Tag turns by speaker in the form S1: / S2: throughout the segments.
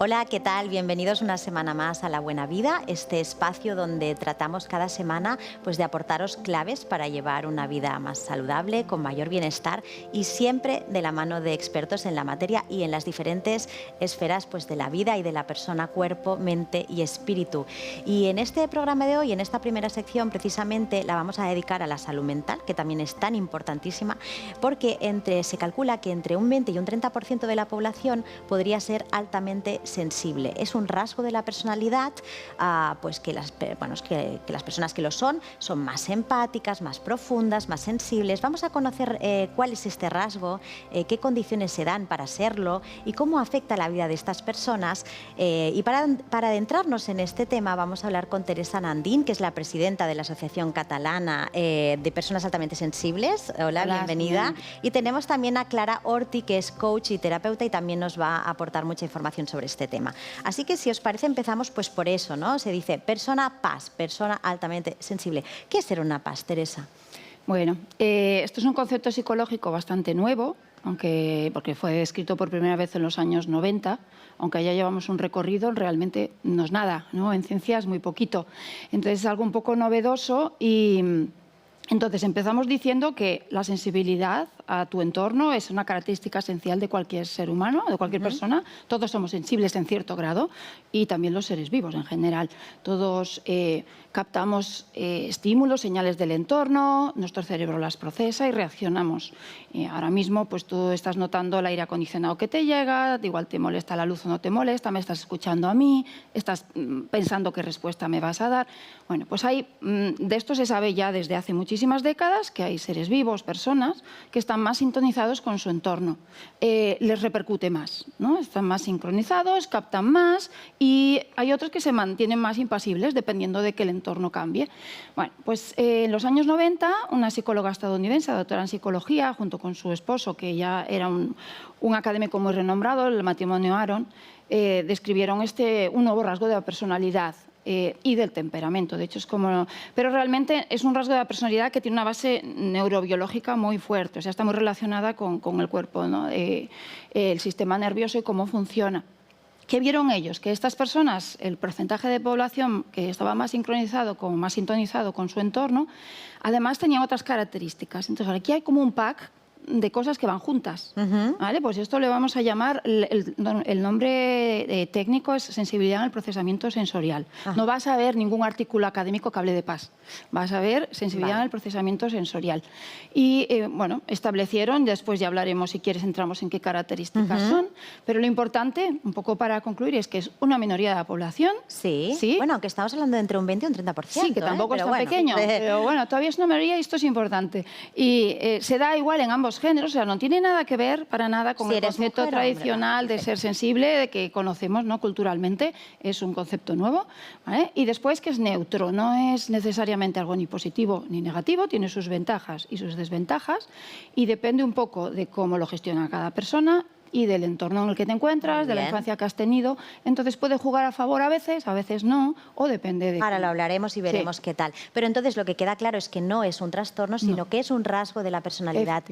S1: Hola, ¿qué tal? Bienvenidos una semana más a La Buena Vida, este espacio donde tratamos cada semana pues, de aportaros claves para llevar una vida más saludable, con mayor bienestar y siempre de la mano de expertos en la materia y en las diferentes esferas pues, de la vida y de la persona, cuerpo, mente y espíritu. Y en este programa de hoy, en esta primera sección, precisamente la vamos a dedicar a la salud mental, que también es tan importantísima, porque se calcula que entre un 20 y un 30% de la población podría ser altamente sensible. Es un rasgo de la personalidad, pues que las personas que lo son más empáticas, más profundas, más sensibles. Vamos a conocer cuál es este rasgo, qué condiciones se dan para serlo y cómo afecta la vida de estas personas. Y para adentrarnos en este tema vamos a hablar con Teresa Nandín, que es la presidenta de la Asociación Catalana de Personas Altamente Sensibles. Hola, bienvenida. Y tenemos también a Clara Orti, que es coach y terapeuta y también nos va a aportar mucha información sobre este tema. Así que si os parece empezamos pues por eso, ¿no? Se dice persona PAS, persona altamente sensible. ¿Qué es ser una PAS, Teresa?
S2: Bueno, esto es un concepto psicológico bastante nuevo, porque fue escrito por primera vez en los años 90, aunque ya llevamos un recorrido, realmente no es nada, ¿no? En ciencia es muy poquito. Entonces es algo un poco novedoso y entonces empezamos diciendo que la sensibilidad a tu entorno es una característica esencial de cualquier ser humano, de cualquier persona. Todos somos sensibles en cierto grado y también los seres vivos en general. Todos captamos estímulos, señales del entorno, nuestro cerebro las procesa y reaccionamos. Ahora mismo pues tú estás notando el aire acondicionado que te llega, igual te molesta la luz o no te molesta, me estás escuchando a mí, estás pensando qué respuesta me vas a dar. Bueno, pues de esto se sabe ya desde hace muchísimas décadas que hay seres vivos, personas, que están más sintonizados con su entorno. Les repercute más, ¿no? Están más sincronizados, captan más y hay otros que se mantienen más impasibles dependiendo de que el entorno cambie. Bueno, pues en los años 90, una psicóloga estadounidense, doctora en psicología, junto con su esposo, que ya era un académico muy renombrado, el matrimonio Aaron, describieron un nuevo rasgo de la personalidad y del temperamento. De hecho, pero realmente es un rasgo de la personalidad que tiene una base neurobiológica muy fuerte, o sea, está muy relacionada con el cuerpo, ¿no? El sistema nervioso y cómo funciona. ¿Qué vieron ellos? Que estas personas, el porcentaje de población que estaba más sintonizado con su entorno, además tenían otras características. Entonces, aquí hay como un pack de cosas que van juntas. ¿Vale? Pues esto le vamos a llamar, el nombre técnico es sensibilidad en el procesamiento sensorial. No vas a ver ningún artículo académico que hable de PAS. Vas a ver sensibilidad en el procesamiento sensorial. Y bueno, establecieron, después ya hablaremos, si quieres, entramos en qué características son, pero lo importante, un poco para concluir, es que es una minoría de la población.
S1: Sí. Bueno, aunque estamos hablando de entre un 20 y un 30%.
S2: Sí, que tampoco es tan pequeño, pero bueno, todavía es una minoría y esto es importante. Y se da igual en ambos géneros, o sea, no tiene nada que ver para nada con el concepto tradicional de ser sensible, de que conocemos, ¿no? Culturalmente, es un concepto nuevo, ¿vale? Y después que es neutro, no es necesariamente algo ni positivo ni negativo, tiene sus ventajas y sus desventajas y depende un poco de cómo lo gestiona cada persona y del entorno en el que te encuentras, de la infancia que has tenido. Entonces puede jugar a favor a veces no, o depende de...
S1: Ahora lo hablaremos y veremos qué tal. Pero entonces lo que queda claro es que no es un trastorno, sino que es un rasgo de la personalidad.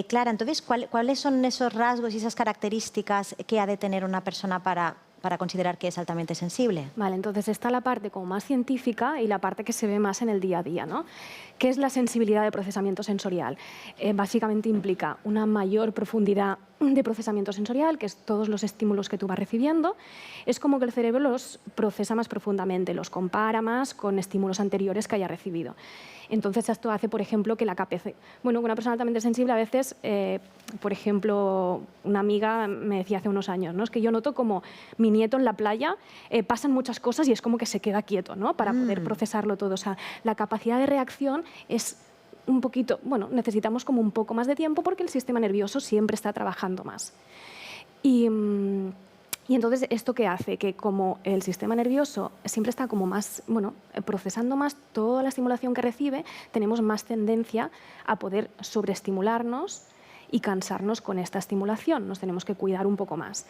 S1: Clara, entonces, ¿cuáles son esos rasgos y esas características que ha de tener una persona para considerar que es altamente sensible?
S3: Vale, entonces está la parte como más científica y la parte que se ve más en el día a día, ¿no? ¿Qué es la sensibilidad de procesamiento sensorial? Básicamente implica una mayor profundidad de procesamiento sensorial, que es todos los estímulos que tú vas recibiendo. Es como que el cerebro los procesa más profundamente, los compara más con estímulos anteriores que haya recibido. Entonces esto hace, por ejemplo, que la capacidad... Bueno, una persona altamente sensible a veces, por ejemplo, una amiga me decía hace unos años, ¿no? Es que yo noto como mi nieto en la playa pasan muchas cosas y es como que se queda quieto, ¿no? Para poder procesarlo todo. O sea, la capacidad de reacción es un poquito... Bueno, necesitamos como un poco más de tiempo porque el sistema nervioso siempre está trabajando más. Y entonces, ¿esto qué hace? Que como el sistema nervioso siempre está como más, bueno, procesando más toda la estimulación que recibe, tenemos más tendencia a poder sobreestimularnos y cansarnos con esta estimulación. Nos tenemos que cuidar un poco más.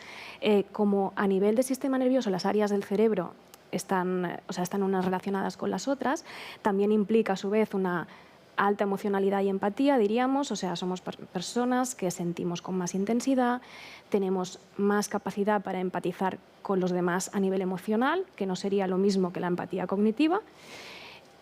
S3: Como a nivel del sistema nervioso, las áreas del cerebro están unas relacionadas con las otras, también implica a su vez una alta emocionalidad y empatía, diríamos, o sea, somos personas que sentimos con más intensidad, tenemos más capacidad para empatizar con los demás a nivel emocional, que no sería lo mismo que la empatía cognitiva,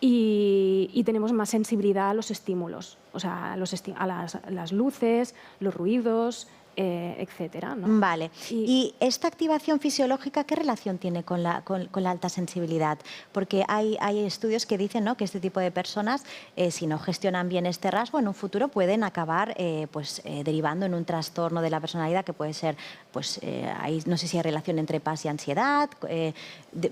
S3: y tenemos más sensibilidad a los estímulos, o sea, a las luces, los ruidos, etcétera, ¿no?
S1: Vale. ¿Y esta activación fisiológica qué relación tiene con la alta sensibilidad? Porque hay estudios que dicen, ¿no?, que este tipo de personas, si no gestionan bien este rasgo, en un futuro pueden acabar derivando en un trastorno de la personalidad que puede ser, no sé si hay relación entre paz y ansiedad,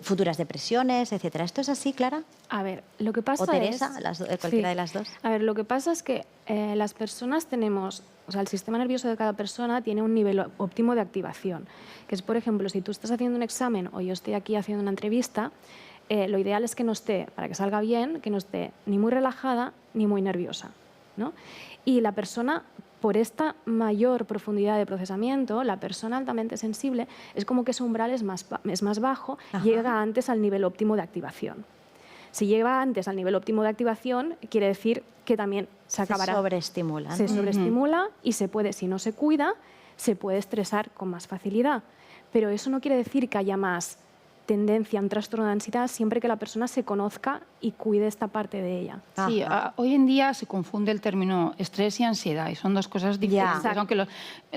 S1: futuras depresiones, etcétera. ¿Esto es así, Clara?
S3: A ver, lo que pasa
S1: ¿O Teresa?
S3: es...
S1: Cualquiera de las dos.
S3: A ver, lo que pasa es que las personas tenemos... O sea, el sistema nervioso de cada persona tiene un nivel óptimo de activación, que es, por ejemplo, si tú estás haciendo un examen o yo estoy aquí haciendo una entrevista, lo ideal es que no esté, para que salga bien, que no esté ni muy relajada ni muy nerviosa, ¿no? Y la persona, por esta mayor profundidad de procesamiento, la persona altamente sensible, es como que su umbral es más bajo,
S1: Ajá.
S3: llega antes al nivel óptimo de activación. Si llega antes al nivel óptimo de activación, quiere decir que también se acabará.
S1: Se sobreestimula.
S3: Se sobreestimula y se puede, si no se cuida, se puede estresar con más facilidad. Pero eso no quiere decir que haya más tendencia a un trastorno de ansiedad siempre que la persona se conozca y cuide esta parte de ella.
S2: Sí, hoy en día se confunde el término estrés y ansiedad y son dos cosas diferentes, aunque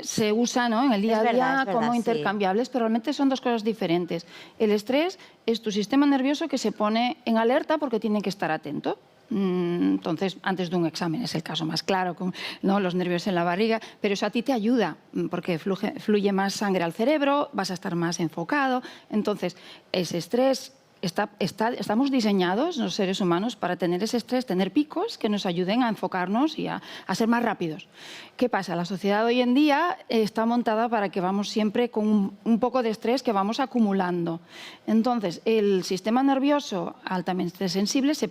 S2: se usa, ¿no?, en el día a día como intercambiables, pero realmente son dos cosas diferentes. El estrés es tu sistema nervioso que se pone en alerta porque tiene que estar atento. Entonces, antes de un examen es el caso más claro, ¿no?, los nervios en la barriga, pero eso a ti te ayuda porque fluye más sangre al cerebro, vas a estar más enfocado. Entonces, ese estrés, estamos diseñados, los seres humanos, para tener ese estrés, tener picos que nos ayuden a enfocarnos y a ser más rápidos. ¿Qué pasa? La sociedad hoy en día está montada para que vamos siempre con un poco de estrés que vamos acumulando. Entonces, el sistema nervioso altamente sensible se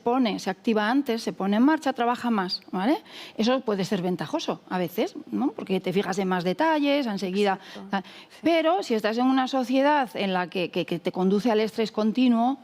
S2: activa antes, se pone en marcha, trabaja más, ¿vale? Eso puede ser ventajoso a veces, ¿no?, porque te fijas en más detalles, enseguida... Pero si estás en una sociedad en la que te conduce al estrés continuo,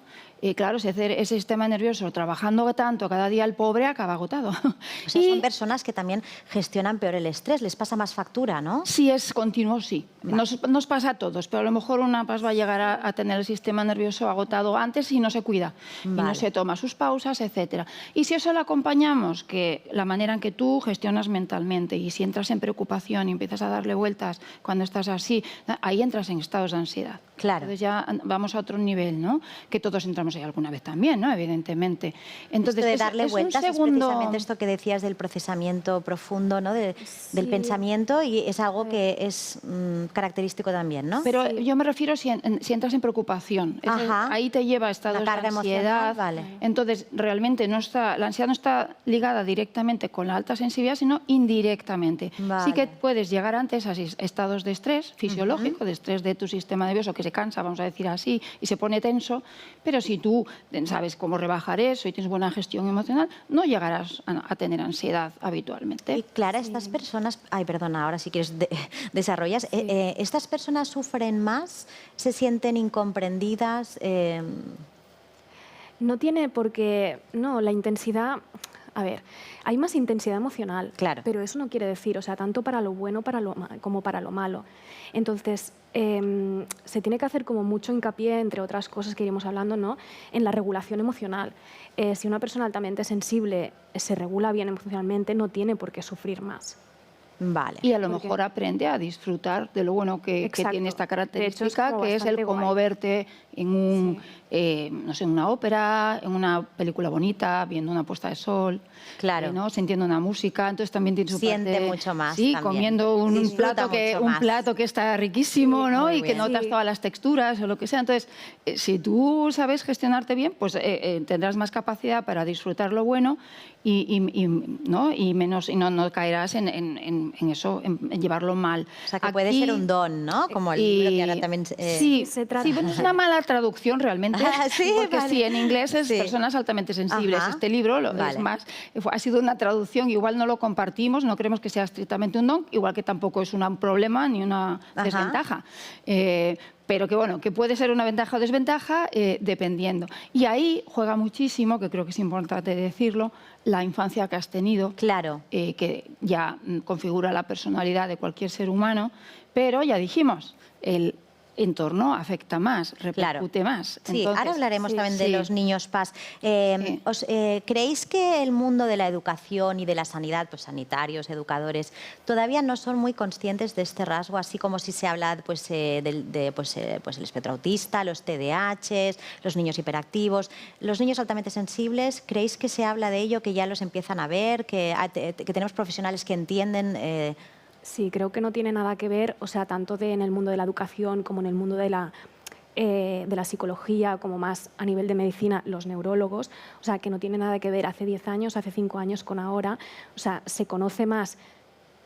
S2: claro, ese sistema nervioso trabajando tanto, cada día el pobre acaba agotado.
S1: O sea, son personas que también gestionan peor el estrés, les pasa más factura, ¿no?
S2: Si es continuo, sí.
S1: Vale.
S2: Nos pasa a todos, pero a lo mejor una va a llegar a tener el sistema nervioso agotado antes y no se cuida, y no se toma sus pausas, etc. Y si eso lo acompañamos, que la manera en que tú gestionas mentalmente, y si entras en preocupación y empiezas a darle vueltas cuando estás así, ahí entras en estados de ansiedad.
S1: Claro.
S2: Entonces ya vamos a otro nivel, ¿no?, que todos entramos ahí alguna vez también, ¿no?, evidentemente.
S1: Entonces, esto de darle vueltas es precisamente esto que decías del procesamiento profundo, ¿no?, del pensamiento, y es algo que es característico también, ¿no?
S2: Pero yo me refiero si entras en preocupación. Ahí te lleva a estados de ansiedad.
S1: Vale.
S2: Entonces, realmente la ansiedad no está ligada directamente con la alta sensibilidad, sino indirectamente.
S1: Vale.
S2: Sí que puedes llegar antes a estados de estrés fisiológico, de estrés de tu sistema nervioso, que se cansa, vamos a decir así, y se pone tenso, pero si tú sabes cómo rebajar eso y tienes buena gestión emocional, no llegarás a tener ansiedad habitualmente.
S1: Y Clara, estas personas... Ay, perdona, ahora si quieres desarrollas. ¿Estas personas sufren más? ¿Se sienten incomprendidas?
S3: No tiene por qué... No, la intensidad... A ver, hay más intensidad emocional,
S1: claro,
S3: pero eso no quiere decir, o sea, tanto para lo bueno como para lo malo. Entonces, se tiene que hacer como mucho hincapié, entre otras cosas que iremos hablando, ¿no?, en la regulación emocional. Si una persona altamente sensible se regula bien emocionalmente, no tiene por qué sufrir más.
S1: Vale.
S2: Y a lo mejor aprende a disfrutar de lo bueno que tiene esta característica, que es el cómo verte en no sé, una ópera, en una película bonita, viendo una puesta de sol,
S1: claro,
S2: ¿no?, sintiendo una música. Entonces también tiene su
S1: siente
S2: parte,
S1: mucho más.
S2: Sí,
S1: también.
S2: comiendo un plato que está riquísimo,
S1: sí,
S2: ¿no?, y que
S1: bien.
S2: notas todas las texturas o lo que sea. Entonces, si tú sabes gestionarte bien, pues tendrás más capacidad para disfrutar lo bueno ¿no?, y no caerás en eso, en llevarlo mal.
S1: O sea, que puede ser un don, ¿no? Como el libro que ahora también...
S2: Sí, bueno, es una mala traducción realmente,
S1: sí,
S2: porque sí, en inglés es personas altamente sensibles. Este libro es más, ha sido una traducción, igual no lo compartimos, no creemos que sea estrictamente un don, igual que tampoco es un problema ni una desventaja. pero que bueno, que puede ser una ventaja o desventaja dependiendo. Y ahí juega muchísimo, que creo que es importante decirlo, la infancia que has tenido,
S1: Claro.
S2: que ya configura la personalidad de cualquier ser humano, pero ya dijimos, el entorno afecta más, repercute más.
S1: Sí,
S2: Entonces,
S1: ahora hablaremos también de
S2: sí.
S1: los niños PAS.
S2: Sí.
S1: ¿Creéis que el mundo de la educación y de la sanidad, pues sanitarios, educadores, todavía no son muy conscientes de este rasgo, así como si se habla pues, el espectro autista, los TDAH, los niños hiperactivos, los niños altamente sensibles? ¿Creéis que se habla de ello, que ya los empiezan a ver, que tenemos profesionales que entienden?
S3: Sí, creo que no tiene nada que ver, o sea, tanto en el mundo de la educación como en el mundo de la psicología, como más a nivel de medicina, los neurólogos, o sea, que no tiene nada que ver hace 10 años, hace 5 años con ahora, o sea, se conoce más,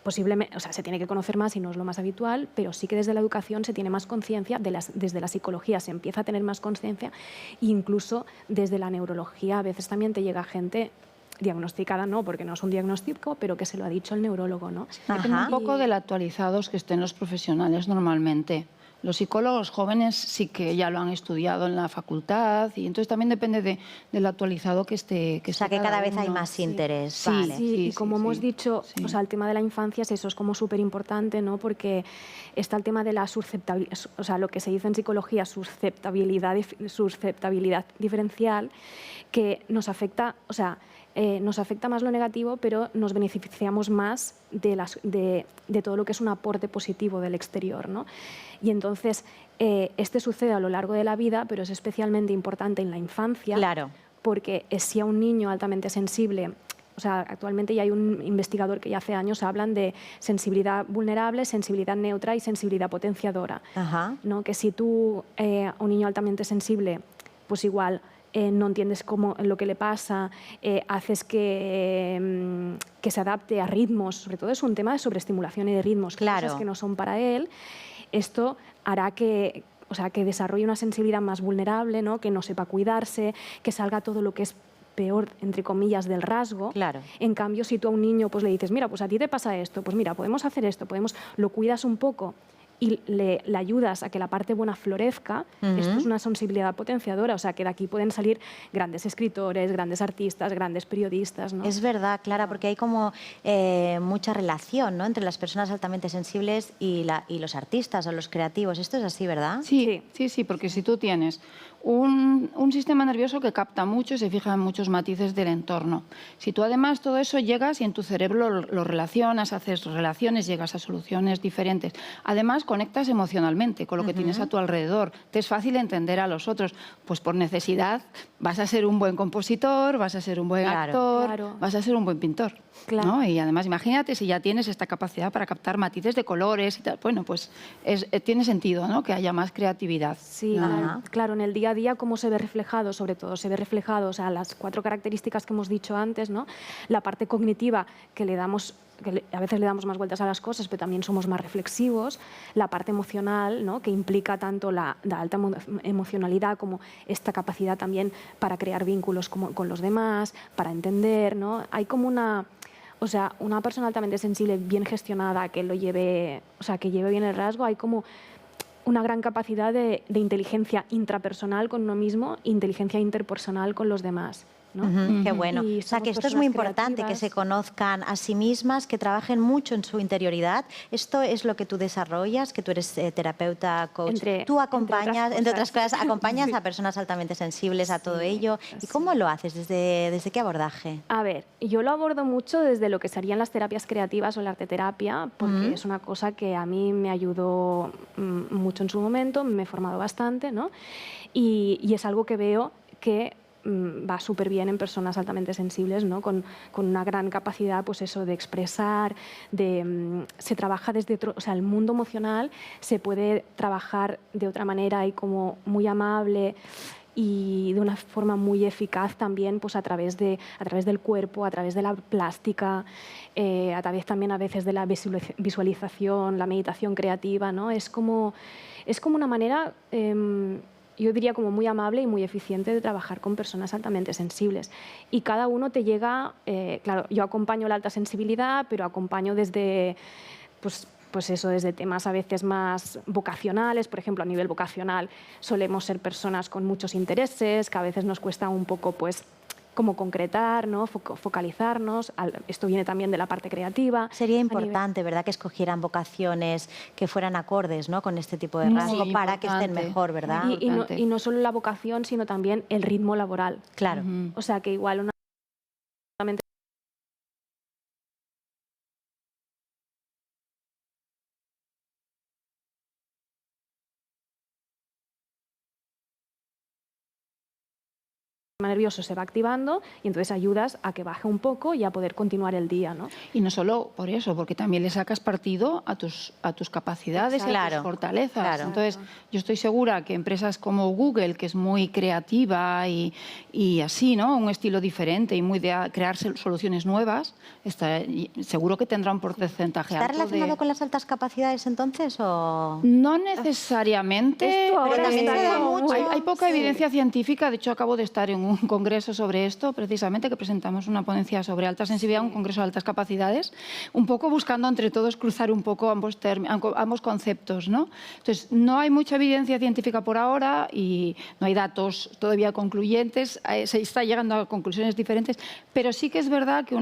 S3: posiblemente, o sea, se tiene que conocer más y no es lo más habitual, pero sí que desde la educación se tiene más conciencia, desde la psicología se empieza a tener más conciencia, e incluso desde la neurología a veces también te llega gente diagnosticada, no, porque no es un diagnóstico, pero que se lo ha dicho el neurólogo, ¿no?
S2: Depende un poco de lo actualizados que estén los profesionales normalmente. Los psicólogos jóvenes sí que ya lo han estudiado en la facultad y entonces también depende de lo actualizado que esté.
S1: O sea, que cada vez hay más interés.
S2: Sí,
S1: Vale.
S3: Sí, y como hemos dicho,
S2: sí.
S3: o sea, el tema de la infancia, eso es como súper importante, ¿no? Porque está el tema de la susceptibilidad, o sea, lo que se dice en psicología, susceptibilidad diferencial, que nos afecta, o sea, nos afecta más lo negativo, pero nos beneficiamos más de todo lo que es un aporte positivo del exterior, ¿no? Y entonces, este sucede a lo largo de la vida, pero es especialmente importante en la infancia,
S1: Claro.
S3: porque si a un niño altamente sensible, o sea, actualmente ya hay un investigador que ya hace años hablan de sensibilidad vulnerable, sensibilidad neutra y sensibilidad potenciadora,
S1: Ajá.
S3: ¿no? Que si tú a un niño altamente sensible, pues igual no entiendes lo que le pasa, haces que se adapte a ritmos, sobre todo es un tema de sobreestimulación y de ritmos,
S1: Claro.
S3: cosas que no son para él, esto hará que, o sea, que desarrolle una sensibilidad más vulnerable, ¿no? Que no sepa cuidarse, que salga todo lo que es peor, entre comillas, del rasgo.
S1: Claro.
S3: En cambio, si tú a un niño pues, le dices, mira, pues a ti te pasa esto, pues mira, podemos hacer esto, lo cuidas un poco y le ayudas a que la parte buena florezca, esto es una sensibilidad potenciadora, o sea, que de aquí pueden salir grandes escritores, grandes artistas, grandes periodistas, ¿no?
S1: Es verdad, Clara, porque hay como mucha relación, ¿no?, entre las personas altamente sensibles y los artistas o los creativos. Esto es así, ¿verdad?
S2: Sí, porque si tú tienes un sistema nervioso que capta mucho y se fija en muchos matices del entorno, si tú además todo eso llegas y en tu cerebro lo relacionas, haces relaciones, llegas a soluciones diferentes, además conectas emocionalmente con lo que tienes a tu alrededor, te es fácil entender a los otros, pues por necesidad vas a ser un buen compositor, vas a ser un buen actor,
S3: Claro.
S2: vas a ser un buen pintor.
S3: Claro.
S2: ¿No? Y además imagínate si ya tienes esta capacidad para captar matices de colores y tal, bueno, pues tiene sentido, ¿no?, que haya más creatividad.
S3: Sí, claro, en el día a día, ¿cómo se ve reflejado? Sobre todo se ve reflejado, o sea, las 4 características que hemos dicho antes, ¿no? La parte cognitiva, que a veces le damos más vueltas a las cosas, pero también somos más reflexivos. La parte emocional, ¿no?, que implica tanto la alta emocionalidad como esta capacidad también para crear vínculos con los demás, para entender, ¿no? Hay como una persona altamente sensible, bien gestionada, que que lleve bien el rasgo, hay como una gran capacidad de inteligencia intrapersonal con uno mismo, inteligencia interpersonal con los demás, ¿no?
S1: Qué bueno.
S3: Y
S1: O sea,
S3: somos
S1: que esto es muy
S3: personas
S1: importante, que
S3: creativas.
S1: se conozcan a sí mismas, que trabajen mucho en su interioridad. Esto es lo que tú desarrollas, que tú eres terapeuta, coach. Tú acompañas, entre otras cosas, acompañas a personas altamente sensibles a todo ello. ¿Y cómo lo haces? ¿Desde qué abordaje?
S3: A ver, yo lo abordo mucho desde lo que serían las terapias creativas o la arteterapia, porque es una cosa que a mí me ayudó mucho en su momento, me he formado bastante, ¿no? Y es algo que veo que va súper bien en personas altamente sensibles, ¿no? Con una gran capacidad, pues eso, de expresar, se trabaja desde otro, o sea, el mundo emocional se puede trabajar de otra manera y como muy amable y de una forma muy eficaz también, pues a través del cuerpo, a través de la plástica, a través también a veces de la visualización, la meditación creativa, ¿no? Es como una manera yo diría como muy amable y muy eficiente de trabajar con personas altamente sensibles. Y cada uno te llega, claro, yo acompaño la alta sensibilidad, pero acompaño desde, pues, pues eso, desde temas a veces más vocacionales. Por ejemplo, a nivel vocacional solemos ser personas con muchos intereses, que a veces nos cuesta un poco, pues, como concretar, ¿no? Focalizarnos. Esto viene también de la parte creativa.
S1: Sería importante, ¿verdad?, que escogieran vocaciones que fueran acordes, ¿no?, con este tipo de rasgo, para que estén mejor, ¿verdad?
S3: Y no solo la vocación, sino también el ritmo laboral.
S1: Claro.
S3: O sea, que igual una nervioso se va activando y entonces ayudas a que baje un poco y a poder continuar el día, ¿no?
S2: Y no solo por eso, porque también le sacas partido a tus capacidades y a
S1: Claro,
S2: tus fortalezas.
S1: claro.
S2: Entonces, yo estoy segura que empresas como Google, que es muy creativa y así, ¿no?, un estilo diferente y muy de crear soluciones nuevas, seguro que tendrá un porcentaje
S1: ¿Está
S2: alto
S1: relacionado con las altas capacidades entonces o...?
S2: No necesariamente.
S3: Esto ahora
S1: también se ve mucho.
S2: Hay poca evidencia científica. De hecho, acabo de estar en un congreso sobre esto, precisamente, que presentamos una ponencia sobre alta sensibilidad, un congreso de altas capacidades, un poco buscando entre todos cruzar un poco ambos conceptos, ¿no? Entonces, no hay mucha evidencia científica por ahora y no hay datos todavía concluyentes. Se está llegando a conclusiones diferentes, pero sí que es verdad que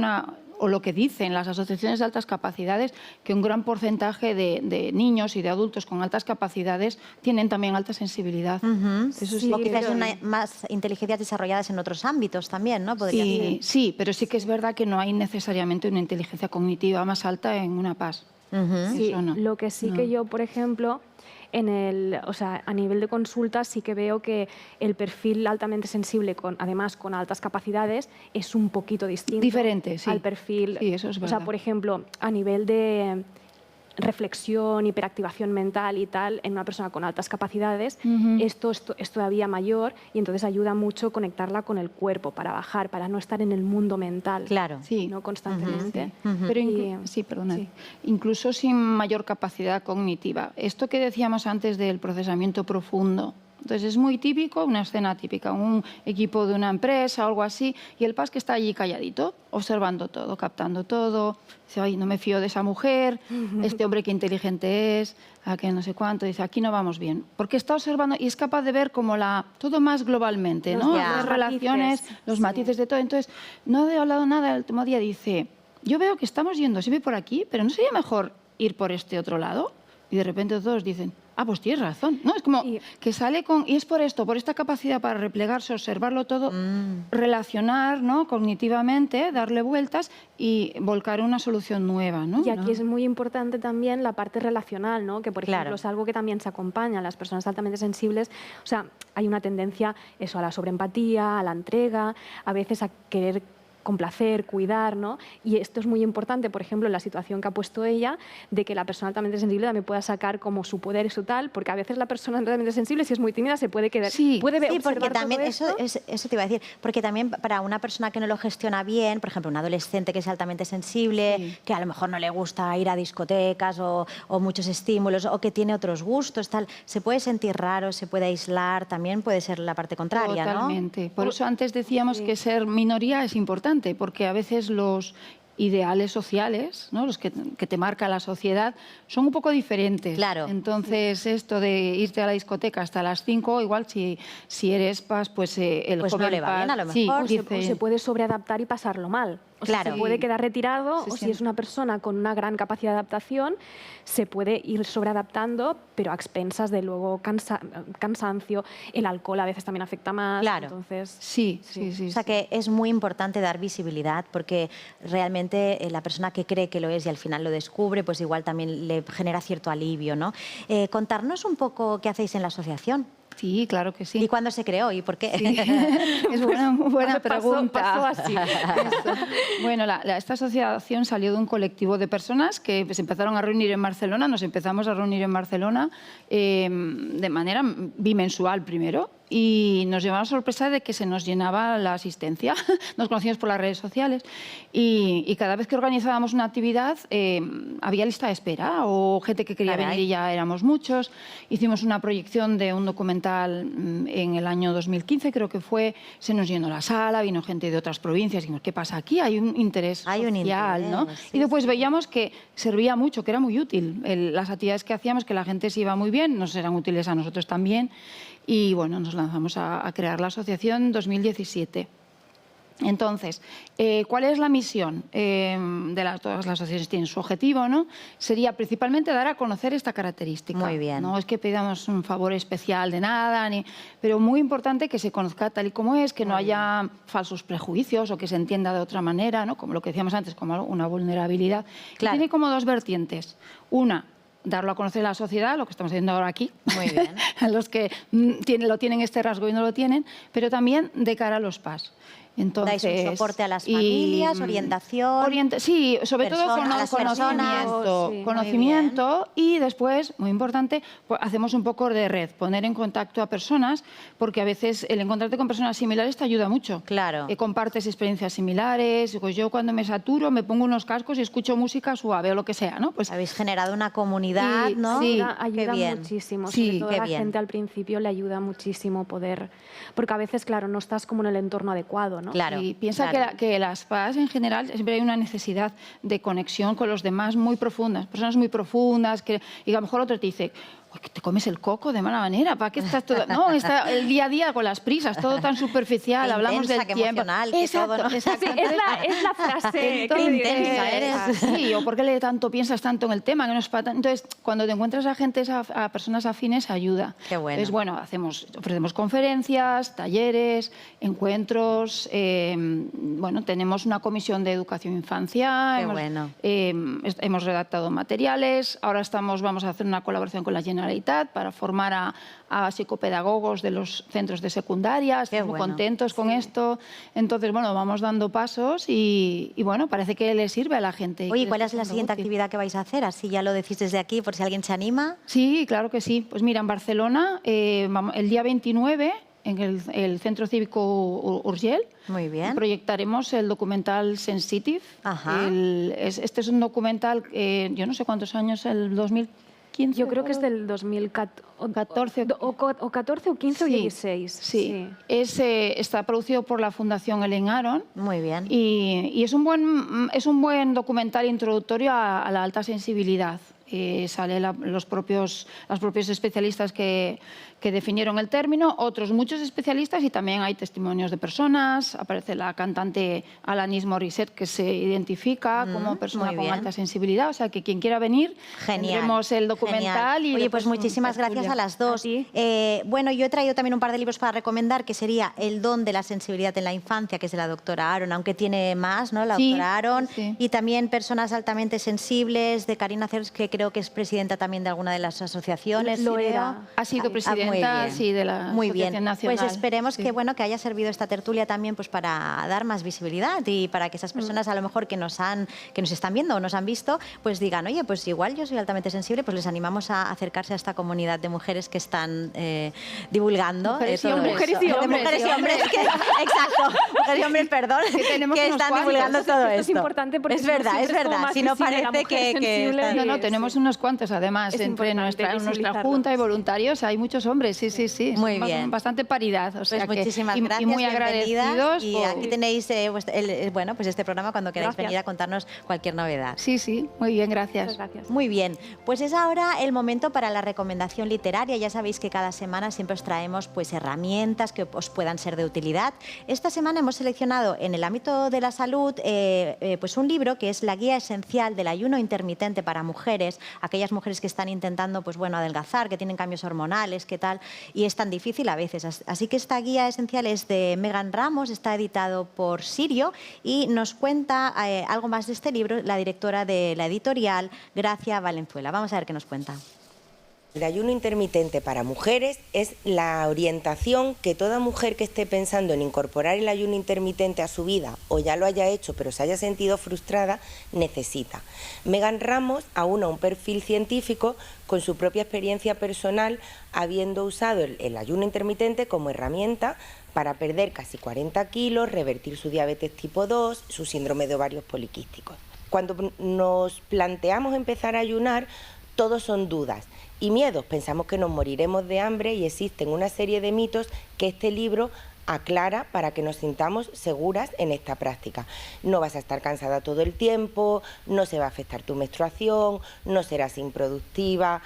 S2: o lo que dicen las asociaciones de altas capacidades, que un gran porcentaje de niños y de adultos con altas capacidades tienen también alta sensibilidad. Eso sí,
S1: o quizás más inteligencias desarrolladas en otros ámbitos también, ¿no? Podría ser.
S2: Sí, pero sí que es verdad que no hay necesariamente una inteligencia cognitiva más alta en una PAS.
S3: Sí,
S2: Eso no.
S3: lo que sí que yo, por ejemplo, a nivel de consulta sí que veo que el perfil altamente sensible, además con altas capacidades, es un poquito distinto.
S2: Diferente, sí.
S3: Al perfil.
S2: Sí, eso es verdad.
S3: O sea, por ejemplo, a nivel de reflexión, hiperactivación mental y tal, en una persona con altas capacidades, esto es todavía mayor y entonces ayuda mucho conectarla con el cuerpo para bajar, para no estar en el mundo mental.
S1: Claro.
S2: Sí.
S3: ¿No? Constantemente.
S2: Pero incluso sin mayor capacidad cognitiva. Esto que decíamos antes del procesamiento profundo. Entonces es muy típico, una escena típica, un equipo de una empresa o algo así, y el PAS que está allí calladito, observando todo, captando todo. Dice, ay, no me fío de esa mujer, este hombre qué inteligente es, a que no sé cuánto. Dice, aquí no vamos bien. Porque está observando y es capaz de ver como todo más globalmente, ¿no? Las relaciones, los matices de todo. Entonces, no he hablado nada, el último día dice, yo veo que estamos yendo siempre por aquí, pero ¿no sería mejor ir por este otro lado? Y de repente todos dicen, ah, pues tienes razón. No, es como que sale y es por esto, por esta capacidad para replegarse, observarlo todo, relacionar, ¿no?, cognitivamente, darle vueltas y volcar una solución nueva, ¿no?
S3: Y aquí es muy importante también la parte relacional, ¿no? Que por ejemplo es algo que también se acompaña a las personas altamente sensibles. O sea, hay una tendencia eso, a la sobreempatía, a la entrega, a veces a querer complacer, cuidar, ¿no? Y esto es muy importante, por ejemplo, en la situación que ha puesto ella, de que la persona altamente sensible también pueda sacar como su poder y su tal, porque a veces la persona altamente sensible, si es muy tímida, se puede quedar... puede
S1: porque también
S3: eso
S1: te iba a decir, porque también para una persona que no lo gestiona bien, por ejemplo, un adolescente que es altamente sensible, que a lo mejor no le gusta ir a discotecas o muchos estímulos, o que tiene otros gustos, tal, se puede sentir raro, se puede aislar, también puede ser la parte contraria, ¿no?
S2: Totalmente. Por eso antes decíamos que ser minoría es importante, porque a veces los ideales sociales, ¿no?, los que te marca la sociedad, son un poco diferentes.
S1: Claro.
S2: Entonces, esto de irte a la discoteca hasta las 5, igual si eres PAS, pues el
S1: pues
S2: joven
S1: no le va bien, a lo mejor.
S3: O se puede sobreadaptar y pasarlo mal. O sea, se puede quedar retirado, o si es una persona con una gran capacidad de adaptación, se puede ir sobreadaptando, pero a expensas de luego cansancio. El alcohol a veces también afecta más.
S1: Claro.
S3: Entonces,
S2: sí.
S1: O sea que es muy importante dar visibilidad, porque realmente la persona que cree que lo es y al final lo descubre, pues igual también le genera cierto alivio, ¿no? Contarnos un poco qué hacéis en la asociación.
S2: Sí, claro que sí.
S1: ¿Y cuándo se creó y por qué?
S2: Sí. Es buena pregunta.
S3: Pasó así.
S2: Bueno, esta asociación salió de un colectivo de personas que se empezaron a reunir en Barcelona. Nos empezamos a reunir en Barcelona de manera bimensual primero. Y nos llevaba la sorpresa de que se nos llenaba la asistencia. Nos conocíamos por las redes sociales y cada vez que organizábamos una actividad había lista de espera o gente que quería venir y ya éramos muchos. Hicimos una proyección de un documental hospital en el año 2015, creo que fue, se nos llenó la sala, vino gente de otras provincias, y dijimos, ¿qué pasa aquí? Hay un interés social, ¿no?
S1: Sí,
S2: y después veíamos que servía mucho, que era muy útil. Las actividades que hacíamos, que la gente se iba muy bien, nos eran útiles a nosotros también, y bueno, nos lanzamos a crear la asociación en 2017. Entonces, ¿cuál es la misión? Todas las asociaciones tienen su objetivo, ¿no? Sería principalmente dar a conocer esta característica.
S1: Muy bien.
S2: No es que pidamos un favor especial de nada, pero muy importante que se conozca tal y como es, que no haya falsos prejuicios o que se entienda de otra manera, ¿no? Como lo que decíamos antes, como una vulnerabilidad.
S1: Claro.
S2: Y tiene como dos vertientes. Una, darlo a conocer a la sociedad, lo que estamos haciendo ahora aquí,
S1: Muy bien.
S2: a los que lo tienen este rasgo y no lo tienen, pero también de cara a los PAS. Entonces,
S1: dais un soporte a las familias, orientación.
S2: Sí, sobre todo
S1: a las
S2: conocimiento,
S3: personas. Sí,
S2: conocimiento y después, muy importante, pues hacemos un poco de red, poner en contacto a personas, porque a veces el encontrarte con personas similares te ayuda mucho.
S1: Claro.
S2: Compartes experiencias similares, pues yo cuando me saturo me pongo unos cascos y escucho música suave o lo que sea, ¿no? Pues
S1: Habéis generado una comunidad,
S2: Sí,
S1: ¿no?
S2: sí.
S3: Ayuda
S1: Qué bien.
S3: muchísimo,
S2: Sí,
S3: sobre todo
S1: qué
S3: a la
S1: bien.
S3: gente al principio le ayuda muchísimo poder, porque a veces, claro, no estás como en el entorno adecuado, ¿no?
S1: Claro.
S2: Y piensa
S1: claro.
S2: que las PAS en general siempre hay una necesidad de conexión con los demás muy profundas, personas muy profundas, y a lo mejor otro te dice, "Uy, que te comes el coco de mala manera, ¿para qué estás todo...?". No, está el día a día con las prisas, todo tan superficial,
S1: Qué
S2: hablamos
S1: intensa,
S2: del
S1: qué
S2: tiempo.
S1: emocional, que todo, ¿no?
S2: Exacto.
S3: Sí, es la frase que
S2: Entonces,
S1: intensa eres.
S2: Sí, o por qué piensas tanto en el tema, que no es para tanto. Entonces, cuando te encuentras a gente, a personas afines, ayuda.
S1: Qué bueno.
S2: Entonces, bueno, ofrecemos conferencias, talleres, encuentros, bueno, tenemos una comisión de educación infancia,
S1: Qué bueno.
S2: hemos redactado materiales, ahora vamos a hacer una colaboración con la Generalitat para formar a psicopedagogos de los centros de secundaria, estamos muy
S1: bueno.
S2: contentos con esto. Entonces, bueno, vamos dando pasos y bueno, parece que le sirve a la gente.
S1: Oye, ¿cuál es la siguiente actividad que vais a hacer? Así ya lo decís desde aquí, por si alguien se anima.
S2: Sí, claro que sí. Pues mira, en Barcelona, el día 29, en el Centro Cívico Urgell,
S1: Muy bien.
S2: proyectaremos el documental Sensitive.
S1: Ajá.
S2: Este es un documental, yo no sé cuántos años, el 2015.
S3: Yo creo que es del 2014 o 14 o 15 o
S2: Sí,
S3: 16.
S2: Sí. Está producido por la Fundación Ellen Aron.
S1: Muy bien.
S2: Y es un buen documental introductorio a la alta sensibilidad. Salen los propios especialistas que definieron el término, muchos especialistas, y también hay testimonios de personas. Aparece la cantante Alanis Morissette, que se identifica como persona
S1: muy
S2: con
S1: bien.
S2: alta sensibilidad. O sea, que quien quiera venir,
S1: Genial.
S2: tendremos el documental.
S1: Genial.
S2: Y
S1: Oye,
S2: después
S1: pues muchísimas gracias a las dos.
S3: A ti.
S1: Bueno, yo he traído también un par de libros para recomendar, que sería El don de la sensibilidad en la infancia, que es de la doctora Aron, aunque tiene más, ¿no? La
S2: Sí,
S1: doctora Aron.
S2: sí.
S1: Y también Personas altamente sensibles, de Karina Cers, que creo que es presidenta también de alguna de las asociaciones.
S3: Lo
S1: creo.
S3: era.
S2: Ha sido
S1: muy
S2: presidenta,
S1: bien.
S2: sí, de la
S1: Muy bien.
S2: Asociación Nacional.
S1: Pues esperemos
S2: Sí.
S1: que, bueno, que haya servido esta tertulia también pues, para dar más visibilidad y para que esas personas a lo mejor que nos están viendo o nos han visto, pues digan, oye, pues igual yo soy altamente sensible, pues les animamos a acercarse a esta comunidad de mujeres que están divulgando.
S2: Mujeres y
S1: todo
S2: hombres.
S1: eso.
S3: Mujeres y
S1: De
S3: hombres,
S1: mujeres y
S3: sí,
S1: hombres. Exacto. Mujeres y hombres, perdón.
S2: Que tenemos
S1: que
S2: unos
S1: están
S2: cuantos.
S1: divulgando todo
S3: Esto
S1: esto.
S3: es importante porque
S1: es
S3: si no
S1: verdad,
S3: siempre
S1: es
S3: es como
S1: verdad.
S3: más
S1: Si no
S3: visible la
S1: parece
S3: mujer
S1: que
S3: sensible.
S1: están-
S2: No,
S3: Sí,
S2: tenemos
S3: sí.
S2: unos cuantos, además,
S3: Es
S2: entre
S3: importante
S2: nuestra
S3: visibilizarlo.
S2: junta y voluntarios hay muchos hombres, sí.
S1: Muy
S2: Somos
S1: bien.
S2: Bastante paridad, o sea
S1: Pues
S2: que-
S1: muchísimas
S2: y
S1: gracias,
S2: muy
S1: bienvenidas.
S2: agradecidos.
S1: Y aquí tenéis bueno, pues este programa cuando queráis
S3: Gracias.
S1: venir a contarnos cualquier novedad.
S2: Sí, muy bien, gracias.
S3: Muchas gracias.
S1: Muy bien, pues es ahora el momento para la recomendación literaria. Ya sabéis que cada semana siempre os traemos pues, herramientas que os puedan ser de utilidad. Esta semana hemos seleccionado en el ámbito de la salud pues un libro que es La guía esencial del ayuno intermitente para mujeres, aquellas mujeres que están intentando pues, bueno, adelgazar, que tienen cambios hormonales, qué tal, y es tan difícil a veces. Así que esta guía esencial es de Megan Ramos, está editado por Sirio y nos cuenta algo más de este libro la directora de la editorial, Gracia Valenzuela. Vamos a ver qué nos cuenta.
S4: El ayuno intermitente para mujeres es la orientación que toda mujer que esté pensando en incorporar el ayuno intermitente a su vida o ya lo haya hecho pero se haya sentido frustrada necesita. Megan Ramos aúna un perfil científico con su propia experiencia personal, habiendo usado el ayuno intermitente como herramienta para perder casi 40 kilos, revertir su diabetes tipo 2, su síndrome de ovarios poliquísticos. Cuando nos planteamos empezar a ayunar, todos son dudas y miedos. Pensamos que nos moriremos de hambre y existen una serie de mitos que este libro aclara para que nos sintamos seguras en esta práctica. No vas a estar cansada todo el tiempo, no se va a afectar tu menstruación, no serás improductiva,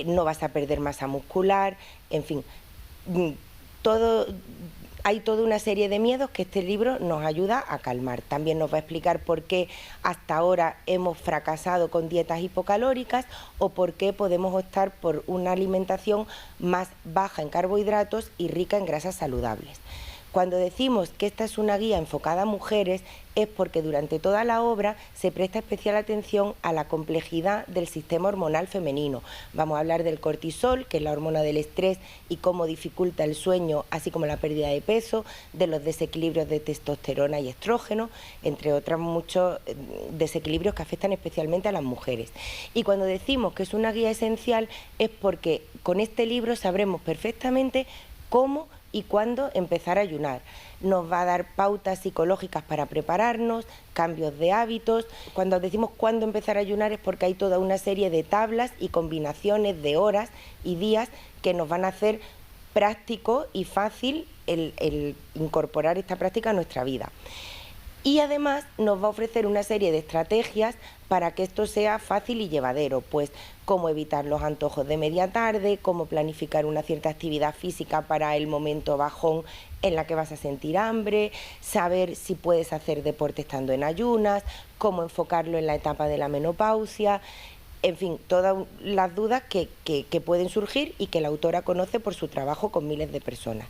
S4: no vas a perder masa muscular, en fin, hay toda una serie de miedos que este libro nos ayuda a calmar. También nos va a explicar por qué hasta ahora hemos fracasado con dietas hipocalóricas o por qué podemos optar por una alimentación más baja en carbohidratos y rica en grasas saludables. Cuando decimos que esta es una guía enfocada a mujeres es porque durante toda la obra se presta especial atención a la complejidad del sistema hormonal femenino. Vamos a hablar del cortisol, que es la hormona del estrés y cómo dificulta el sueño, así como la pérdida de peso, de los desequilibrios de testosterona y estrógeno, entre otros muchos desequilibrios que afectan especialmente a las mujeres. Y cuando decimos que es una guía esencial es porque con este libro sabremos perfectamente cómo y cuándo empezar a ayunar. Nos va a dar pautas psicológicas para prepararnos, cambios de hábitos. Cuando decimos cuándo empezar a ayunar es porque hay toda una serie de tablas y combinaciones de horas y días que nos van a hacer práctico y fácil el incorporar esta práctica a nuestra vida. Y además nos va a ofrecer una serie de estrategias para que esto sea fácil y llevadero, pues cómo evitar los antojos de media tarde, cómo planificar una cierta actividad física para el momento bajón en la que vas a sentir hambre, saber si puedes hacer deporte estando en ayunas, cómo enfocarlo en la etapa de la menopausia. En fin, todas las dudas que pueden surgir y que la autora conoce por su trabajo con miles de personas.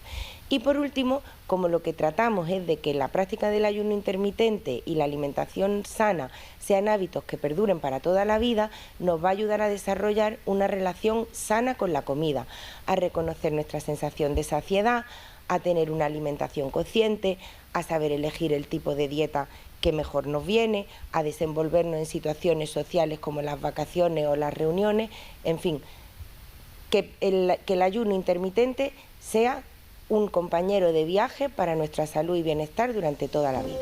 S4: Y por último, como lo que tratamos es de que la práctica del ayuno intermitente y la alimentación sana sean hábitos que perduren para toda la vida, nos va a ayudar a desarrollar una relación sana con la comida, a reconocer nuestra sensación de saciedad, a tener una alimentación consciente, a saber elegir el tipo de dieta que mejor nos viene, a desenvolvernos en situaciones sociales como las vacaciones o las reuniones, en fin, que el ayuno intermitente sea un compañero de viaje para nuestra salud y bienestar durante toda la vida.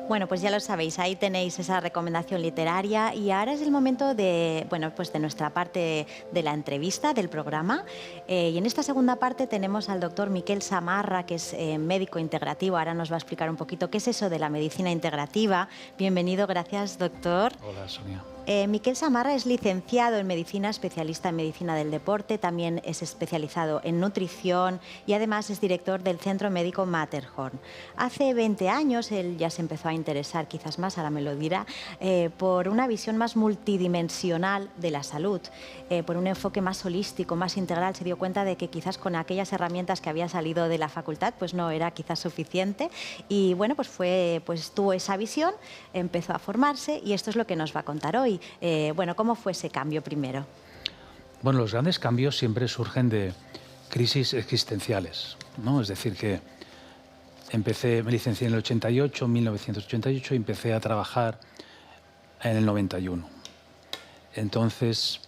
S1: Bueno, pues ya lo sabéis, ahí tenéis esa recomendación literaria y ahora es el momento de, bueno, pues de nuestra parte de la entrevista, del programa. Y en esta segunda parte tenemos al doctor Miquel Samarra, que es médico integrativo. Ahora nos va a explicar un poquito qué es eso de la medicina integrativa. Bienvenido, gracias, doctor.
S5: Hola, Sonia.
S1: Miquel Samarra es licenciado en medicina, especialista en medicina del deporte, también es especializado en nutrición y además es director del Centro Médico Matterhorn. Hace 20 años él ya se empezó a interesar, quizás más, ahora me lo dirá, por una visión más multidimensional de la salud, por un enfoque más holístico, más integral. Se dio cuenta de que quizás con aquellas herramientas que había salido de la facultad pues no era quizás suficiente y bueno, pues tuvo esa visión, empezó a formarse y esto es lo que nos va a contar hoy. Bueno, ¿cómo fue ese cambio primero?
S5: Bueno, los grandes cambios siempre surgen de crisis existenciales, ¿no? Es decir, que me licencié en el 88, 1988, y empecé a trabajar en el 91. Entonces,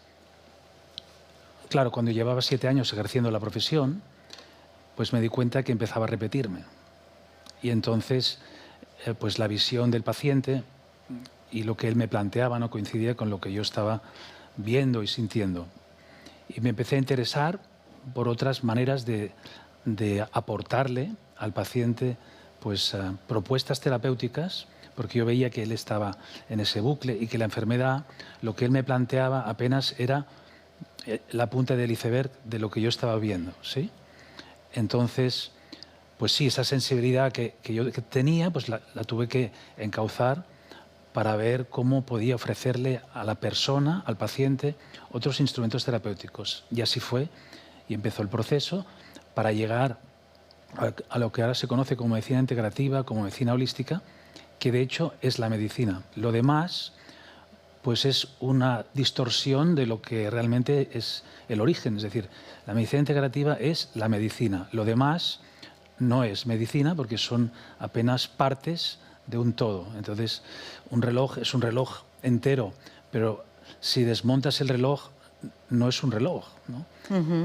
S5: claro, cuando llevaba 7 años ejerciendo la profesión, pues me di cuenta que empezaba a repetirme. Y entonces, pues la visión del paciente y lo que él me planteaba no coincidía con lo que yo estaba viendo y sintiendo. Y me empecé a interesar por otras maneras de aportarle al paciente pues, propuestas terapéuticas, porque yo veía que él estaba en ese bucle y que la enfermedad, lo que él me planteaba apenas era la punta del iceberg de lo que yo estaba viendo, ¿sí? Entonces, pues sí, esa sensibilidad que yo tenía, pues la tuve que encauzar para ver cómo podía ofrecerle a la persona, al paciente, otros instrumentos terapéuticos. Y así fue, y empezó el proceso para llegar a lo que ahora se conoce como medicina integrativa, como medicina holística, que de hecho es la medicina. Lo demás, pues es una distorsión de lo que realmente es el origen. Es decir, la medicina integrativa es la medicina. Lo demás no es medicina porque son apenas partes de un todo. Entonces, un reloj es un reloj entero, pero si desmontas el reloj, no es un reloj, ¿no?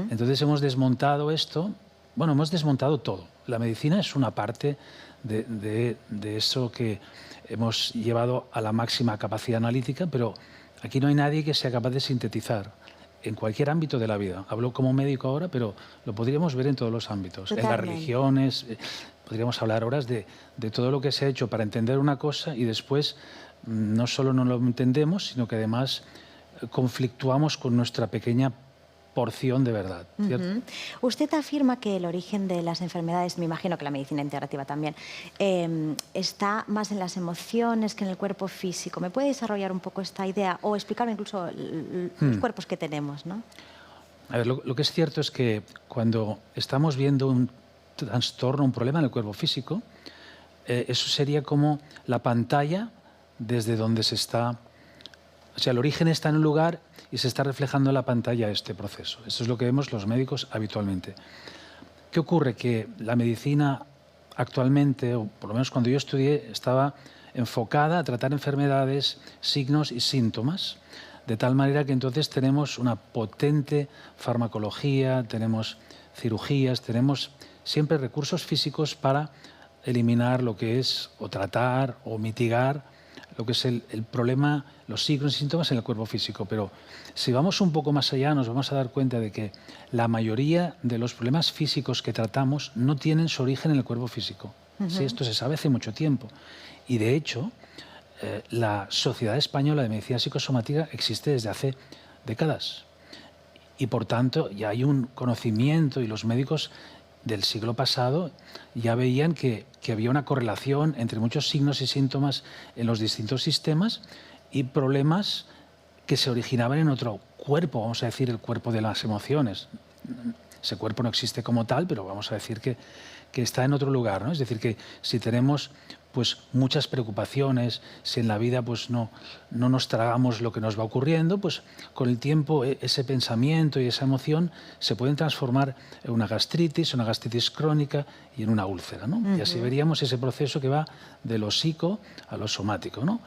S5: Entonces hemos desmontado esto, bueno, hemos desmontado todo. La medicina es una parte de eso que hemos llevado a la máxima capacidad analítica, pero aquí no hay nadie que sea capaz de sintetizar en cualquier ámbito de la vida. Hablo como médico ahora, pero lo podríamos ver en todos los ámbitos.
S1: Totalmente.
S5: En las religiones, podríamos hablar horas de todo lo que se ha hecho para entender una cosa y después no solo no lo entendemos, sino que además conflictuamos con nuestra pequeña porción de verdad, ¿cierto?
S1: Usted afirma que el origen de las enfermedades, me imagino que la medicina integrativa también, está más en las emociones que en el cuerpo físico. ¿Me puede desarrollar un poco esta idea o explicarme incluso los cuerpos que tenemos, ¿no?
S5: A ver, lo que es cierto es que cuando estamos viendo un trastorno, un problema en el cuerpo físico, eso sería como la pantalla desde donde se está... O sea, el origen está en un lugar y se está reflejando en la pantalla este proceso. Eso es lo que vemos los médicos habitualmente. ¿Qué ocurre? Que la medicina actualmente, o por lo menos cuando yo estudié, estaba enfocada a tratar enfermedades, signos y síntomas, de tal manera que entonces tenemos una potente farmacología, tenemos cirugías, tenemos siempre recursos físicos para eliminar lo que es, o tratar, o mitigar lo que es el problema, los signos y síntomas en el cuerpo físico. Pero si vamos un poco más allá, nos vamos a dar cuenta de que la mayoría de los problemas físicos que tratamos no tienen su origen en el cuerpo físico. Sí, esto se sabe hace mucho tiempo. Y de hecho, la Sociedad Española de Medicina Psicosomática existe desde hace décadas. Y por tanto, ya hay un conocimiento y los médicos del siglo pasado ya veían que había una correlación entre muchos signos y síntomas en los distintos sistemas y problemas que se originaban en otro cuerpo, vamos a decir el cuerpo de las emociones. Ese cuerpo no existe como tal, pero vamos a decir que está en otro lugar, ¿no? Es decir, que si tenemos pues muchas preocupaciones, si en la vida pues no nos tragamos lo que nos va ocurriendo, pues con el tiempo ese pensamiento y esa emoción se pueden transformar en una gastritis crónica y en una úlcera, ¿no? Y así veríamos ese proceso que va de lo psico a lo somático, ¿no?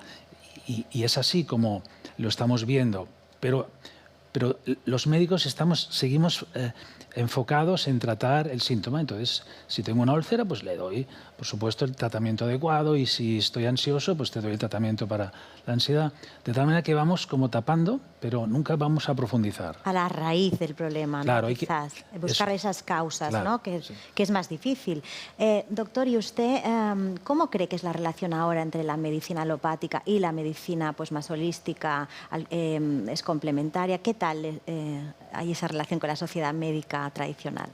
S5: Y es así como lo estamos viendo, pero los médicos seguimos enfocados en tratar el síntoma. Entonces, si tengo una úlcera, pues le doy, por supuesto, el tratamiento adecuado, y si estoy ansioso, pues te doy el tratamiento para la ansiedad. De tal manera que vamos como tapando, pero nunca vamos a profundizar.
S1: A la raíz del problema, ¿no?
S5: Claro,
S1: Quizás buscar esas causas,
S5: claro,
S1: ¿no? Que
S5: sí.
S1: es más difícil. Doctor, ¿y usted cómo cree que es la relación ahora entre la medicina alopática y la medicina pues, más holística? ¿Es complementaria? ¿Qué tal hay esa relación con la sociedad médica tradicional?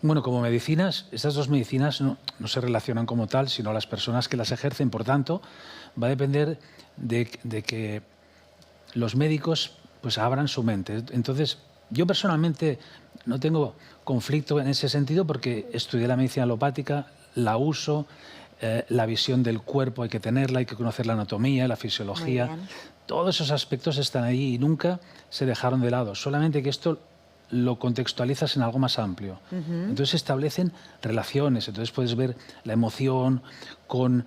S5: Bueno, como medicinas, estas dos medicinas no se relacionan como tal, sino las personas que las ejercen. Por tanto, va a depender de que los médicos pues abran su mente. Entonces, yo personalmente no tengo conflicto en ese sentido porque estudié la medicina alopática, la uso, la visión del cuerpo hay que tenerla, hay que conocer la anatomía, la fisiología. Todos esos aspectos están ahí y nunca se dejaron de lado. Solamente que esto lo contextualizas en algo más amplio. Entonces se establecen relaciones, entonces puedes ver la emoción con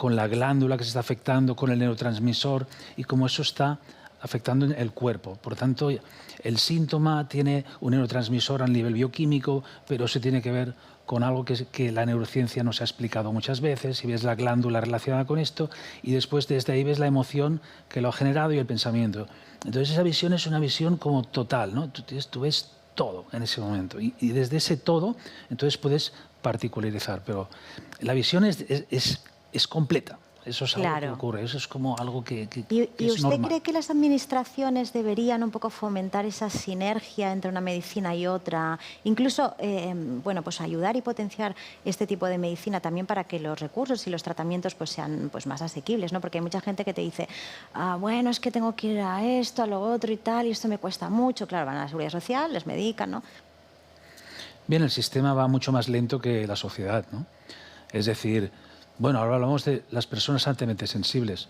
S5: la glándula que se está afectando, con el neurotransmisor y cómo eso está afectando en el cuerpo. Por tanto, el síntoma tiene un neurotransmisor a nivel bioquímico, pero eso tiene que ver con algo que la neurociencia nos ha explicado muchas veces, y ves la glándula relacionada con esto, y después desde ahí ves la emoción que lo ha generado y el pensamiento. Entonces esa visión es una visión como total, ¿no? Tú ves todo en ese momento, y desde ese todo entonces puedes particularizar, pero la visión es completa. Eso es algo que ocurre, eso es como algo que
S1: ¿Y
S5: es
S1: usted
S5: normal.
S1: cree que las administraciones deberían un poco fomentar esa sinergia entre una medicina y otra? Incluso, bueno, pues ayudar y potenciar este tipo de medicina también para que los recursos y los tratamientos pues sean pues más asequibles, ¿no? Porque hay mucha gente que te dice, bueno, es que tengo que ir a esto, a lo otro y tal, y esto me cuesta mucho. Claro, van a la Seguridad Social, les medican, ¿no?
S5: Bien, el sistema va mucho más lento que la sociedad, ¿no? Es decir, bueno, ahora hablamos de las personas altamente sensibles.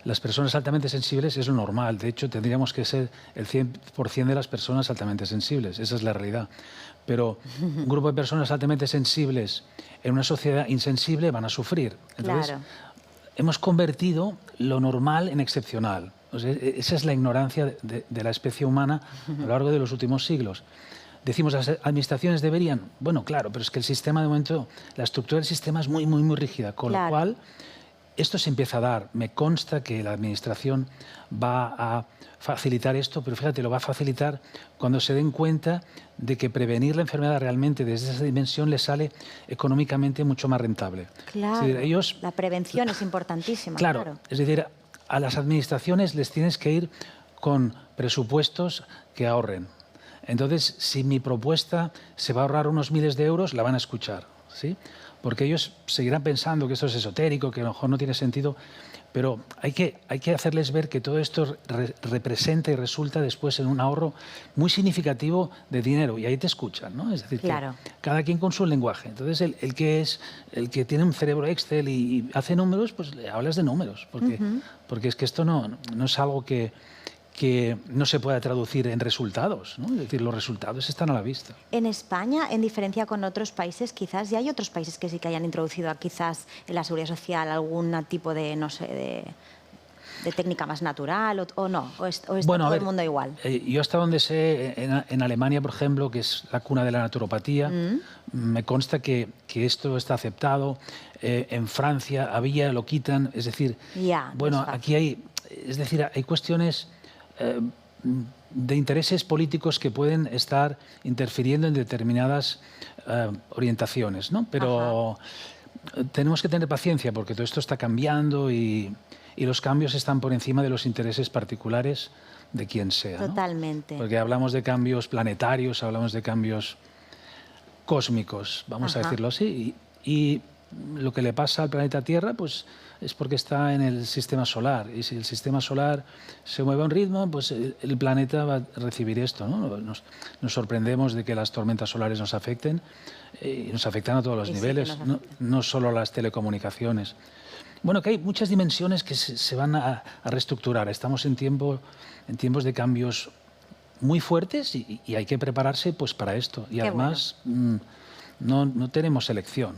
S5: Las personas altamente sensibles es lo normal. De hecho, tendríamos que ser el 100% de las personas altamente sensibles. Esa es la realidad. Pero un grupo de personas altamente sensibles en una sociedad insensible van a sufrir. Entonces, hemos convertido lo normal en excepcional. O sea, esa es la ignorancia de la especie humana a lo largo de los últimos siglos. Decimos, las administraciones deberían. Bueno, claro, pero es que el sistema de momento, la estructura del sistema es muy, muy, muy rígida, con lo cual esto se empieza a dar. Me consta que la Administración va a facilitar esto, pero fíjate, lo va a facilitar cuando se den cuenta de que prevenir la enfermedad realmente desde esa dimensión les sale económicamente mucho más rentable.
S1: Claro,
S5: Es decir,
S1: la prevención es importantísima.
S5: Claro, es decir, a las administraciones les tienes que ir con presupuestos que ahorren. Entonces, si mi propuesta se va a ahorrar unos miles de euros, la van a escuchar, ¿sí? Porque ellos seguirán pensando que esto es esotérico, que a lo mejor no tiene sentido, pero hay que hacerles ver que todo esto representa y resulta después en un ahorro muy significativo de dinero, y ahí te escuchan, ¿no? Es decir,
S1: claro,
S5: que cada quien con su lenguaje. Entonces, el que tiene un cerebro Excel y hace números, pues le hablas de números, porque es que esto no es algo que no se pueda traducir en resultados, ¿no? Es decir, los resultados están a la vista.
S1: En España, en diferencia con otros países, quizás ya hay otros países que sí que hayan introducido quizás en la seguridad social algún tipo de, no sé, de técnica más natural o no, o está todo el mundo igual.
S5: Yo hasta donde sé, en Alemania, por ejemplo, que es la cuna de la naturopatía, me consta que esto está aceptado. En Francia lo quitan, es decir, aquí hay cuestiones de intereses políticos que pueden estar interfiriendo en determinadas orientaciones, ¿no? Pero tenemos que tener paciencia porque todo esto está cambiando y los cambios están por encima de los intereses particulares de quien sea, ¿no?
S1: Totalmente.
S5: Porque hablamos de cambios planetarios, hablamos de cambios cósmicos, vamos a decirlo así, y lo que le pasa al planeta Tierra, pues es porque está en el sistema solar, y si el sistema solar se mueve a un ritmo, pues el planeta va a recibir esto, ¿no? Nos sorprendemos de que las tormentas solares nos afecten, y nos afectan a todos los niveles, no solo las telecomunicaciones. Bueno, que hay muchas dimensiones que se van a reestructurar. Estamos en tiempos de cambios muy fuertes y hay que prepararse pues para esto. Y además no tenemos elección.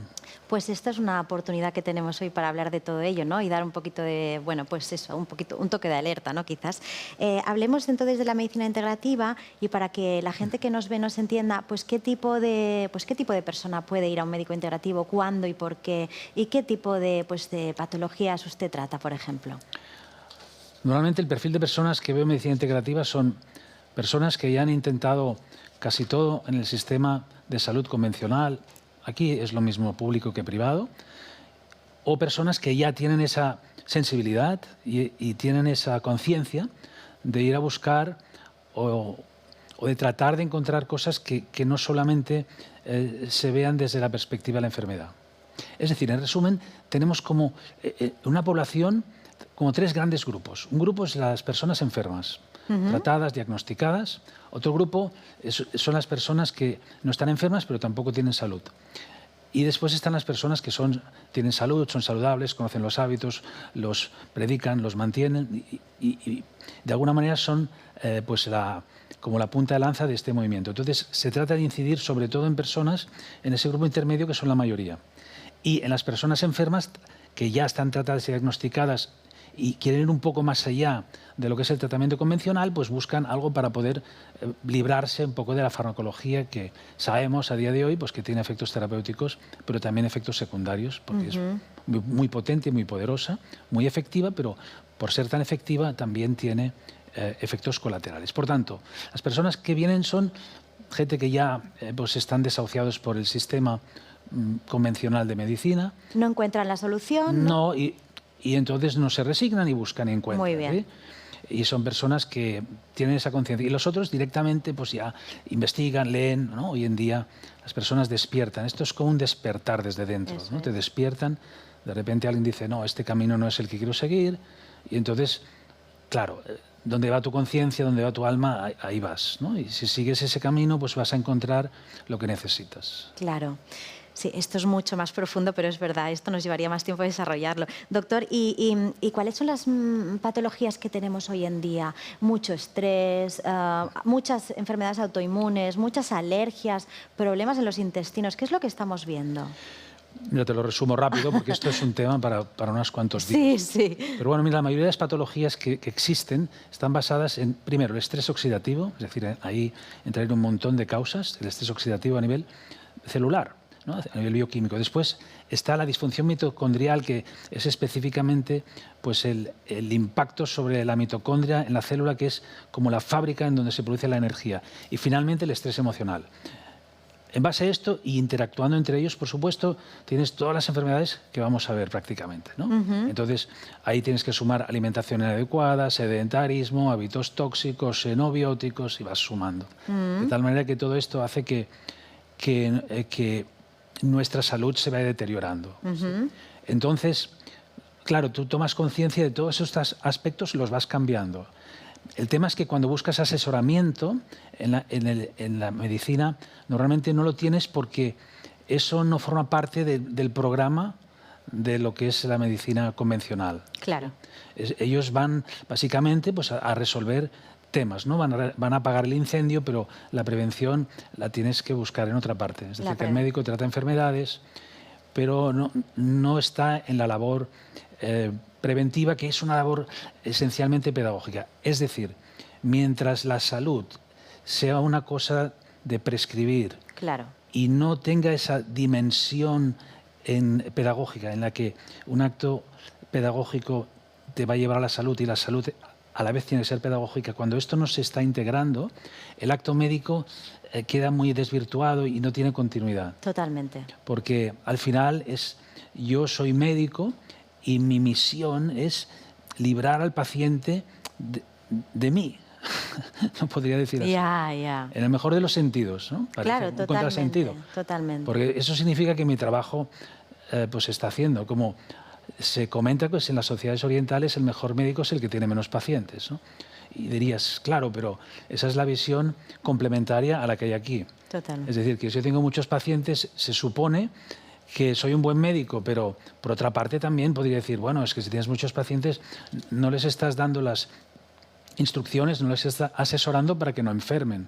S1: Pues esta es una oportunidad que tenemos hoy para hablar de todo ello, ¿no? Y dar un poquito de, un toque de alerta, ¿no? Quizás. Hablemos entonces de la medicina integrativa y para que la gente que nos ve nos entienda, pues qué tipo de persona puede ir a un médico integrativo, cuándo y por qué, y qué tipo de patologías usted trata, por ejemplo.
S5: Normalmente el perfil de personas que veo en medicina integrativa son personas que ya han intentado casi todo en el sistema de salud convencional. Aquí es lo mismo público que privado, o personas que ya tienen esa sensibilidad y tienen esa conciencia de ir a buscar o de tratar de encontrar cosas que no solamente se vean desde la perspectiva de la enfermedad. Es decir, en resumen, tenemos como una población, como tres grandes grupos. Un grupo es las personas enfermas, tratadas, diagnosticadas. Otro grupo son las personas que no están enfermas, pero tampoco tienen salud. Y después están las personas que tienen salud, son saludables, conocen los hábitos, los predican, los mantienen y de alguna manera son como la punta de lanza de este movimiento. Entonces, se trata de incidir sobre todo en personas en ese grupo intermedio que son la mayoría. Y en las personas enfermas que ya están tratadas y diagnosticadas y quieren ir un poco más allá de lo que es el tratamiento convencional, pues buscan algo para poder librarse un poco de la farmacología que sabemos a día de hoy pues que tiene efectos terapéuticos, pero también efectos secundarios, porque es muy potente, muy poderosa, muy efectiva, pero por ser tan efectiva también tiene efectos colaterales. Por tanto, las personas que vienen son gente que ya pues están desahuciados por el sistema convencional de medicina.
S1: ¿No encuentran la solución?
S5: No, y entonces no se resignan y buscan y encuentran.
S1: Muy bien.
S5: ¿Sí? Y son personas que tienen esa conciencia. Y los otros directamente pues ya investigan, leen, ¿no? Hoy en día las personas despiertan. Esto es como un despertar desde dentro, ¿no? Te despiertan, de repente alguien dice, no, este camino no es el que quiero seguir. Y entonces, claro, donde va tu conciencia, donde va tu alma, ahí vas, ¿no? Y si sigues ese camino, pues vas a encontrar lo que necesitas.
S1: Claro. Sí, esto es mucho más profundo, pero es verdad, esto nos llevaría más tiempo desarrollarlo. Doctor, ¿y cuáles son las patologías que tenemos hoy en día? Mucho estrés, muchas enfermedades autoinmunes, muchas alergias, problemas en los intestinos. ¿Qué es lo que estamos viendo?
S5: Mira, te lo resumo rápido porque esto es un tema para unos cuantos días.
S1: Sí.
S5: Pero bueno, mira, la mayoría de las patologías que existen están basadas en, primero, el estrés oxidativo, es decir, ahí entrarían un montón de causas, el estrés oxidativo a nivel celular. ¿no? A nivel bioquímico. Después está la disfunción mitocondrial, que es específicamente pues, el impacto sobre la mitocondria en la célula, que es como la fábrica en donde se produce la energía. Y finalmente el estrés emocional. En base a esto, y interactuando entre ellos, por supuesto, tienes todas las enfermedades que vamos a ver prácticamente, ¿no? Entonces, ahí tienes que sumar alimentación inadecuada, sedentarismo, hábitos tóxicos, no bióticos, y vas sumando. De tal manera que todo esto hace que nuestra salud se vaya deteriorando. Entonces, claro, tú tomas conciencia de todos estos aspectos y los vas cambiando. El tema es que cuando buscas asesoramiento en la medicina, normalmente no lo tienes porque eso no forma parte del programa de lo que es la medicina convencional.
S1: Claro.
S5: Ellos van básicamente pues, a resolver temas, ¿no? Van a apagar el incendio, pero la prevención la tienes que buscar en otra parte. Es decir, que el médico trata enfermedades, pero no está en la labor preventiva, que es una labor esencialmente pedagógica. Es decir, mientras la salud sea una cosa de prescribir y no tenga esa dimensión pedagógica en la que un acto pedagógico te va a llevar a la salud y la salud a la vez tiene que ser pedagógica, cuando esto no se está integrando, el acto médico queda muy desvirtuado y no tiene continuidad.
S1: Totalmente.
S5: Porque al final yo soy médico y mi misión es librar al paciente de mí. No podría decir así. En el mejor de los sentidos, ¿no?
S1: Claro,
S5: un contrasentido.
S1: Totalmente.
S5: Porque eso significa que mi trabajo pues se está haciendo. Como se comenta que en las sociedades orientales el mejor médico es el que tiene menos pacientes, ¿no? Y dirías, claro, pero esa es la visión complementaria a la que hay aquí.
S1: Totalmente.
S5: Es decir, que si yo tengo muchos pacientes, se supone que soy un buen médico, pero por otra parte también podría decir, bueno, es que si tienes muchos pacientes no les estás dando las instrucciones, no les estás asesorando para que no enfermen.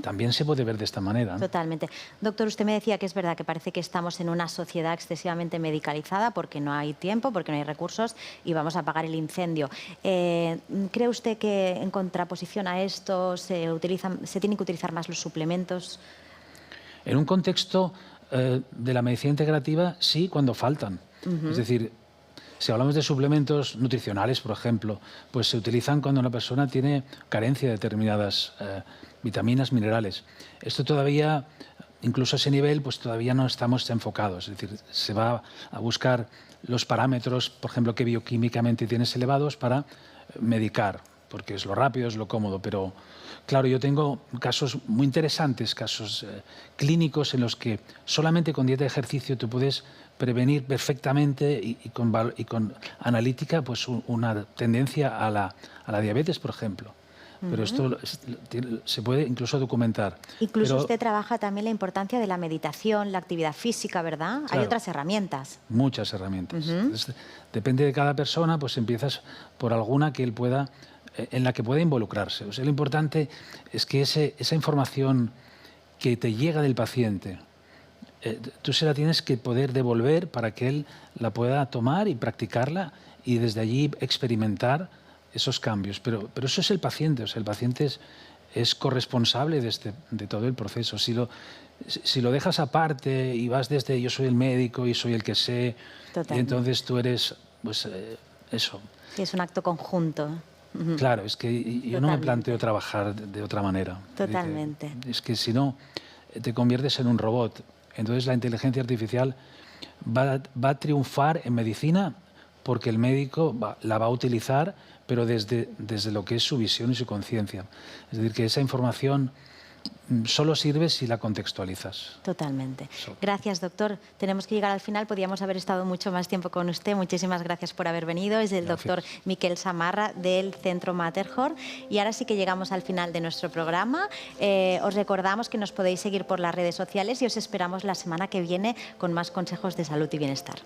S5: También se puede ver de esta manera, ¿no?
S1: Totalmente. Doctor, usted me decía que es verdad que parece que estamos en una sociedad excesivamente medicalizada porque no hay tiempo, porque no hay recursos y vamos a apagar el incendio. ¿Cree usted que en contraposición a esto se tienen que utilizar más los suplementos?
S5: En un contexto de la medicina integrativa, sí, cuando faltan. Es decir, si hablamos de suplementos nutricionales, por ejemplo, pues se utilizan cuando una persona tiene carencia de determinadas vitaminas, minerales. Esto todavía, incluso a ese nivel, pues todavía no estamos enfocados. Es decir, se va a buscar los parámetros, por ejemplo, que bioquímicamente tienes elevados para medicar, porque es lo rápido, es lo cómodo, pero claro, yo tengo casos muy interesantes, casos clínicos en los que solamente con dieta de ejercicio tú puedes prevenir perfectamente y con analítica pues una tendencia a la diabetes, por ejemplo. Pero esto se puede incluso documentar.
S1: Incluso usted trabaja también la importancia de la meditación, la actividad física, ¿verdad?
S5: Claro,
S1: hay otras herramientas.
S5: Muchas herramientas. Entonces, depende de cada persona, pues empiezas por alguna que él pueda, en la que pueda involucrarse. O sea, lo importante es que esa información que te llega del paciente, tú se la tienes que poder devolver para que él la pueda tomar y practicarla y desde allí experimentar esos cambios. Pero eso es el paciente, o sea, el paciente es corresponsable de todo el proceso. Si lo dejas aparte y vas desde yo soy el médico y soy el que sé, y entonces tú eres, pues eso.
S1: Sí, es un acto conjunto.
S5: Claro, es que yo no me planteo trabajar de otra manera.
S1: Totalmente.
S5: Es que si no, te conviertes en un robot. Entonces la inteligencia artificial va a triunfar en medicina porque el médico la va a utilizar, pero desde lo que es su visión y su conciencia. Es decir, que esa información solo sirve si la contextualizas.
S1: Totalmente. Gracias, doctor. Tenemos que llegar al final. Podríamos haber estado mucho más tiempo con usted. Muchísimas gracias por haber venido. Es el doctor Miquel Samarra del Centro Matterhorn. Y ahora sí que llegamos al final de nuestro programa. Os recordamos que nos podéis seguir por las redes sociales y os esperamos la semana que viene con más consejos de salud y bienestar.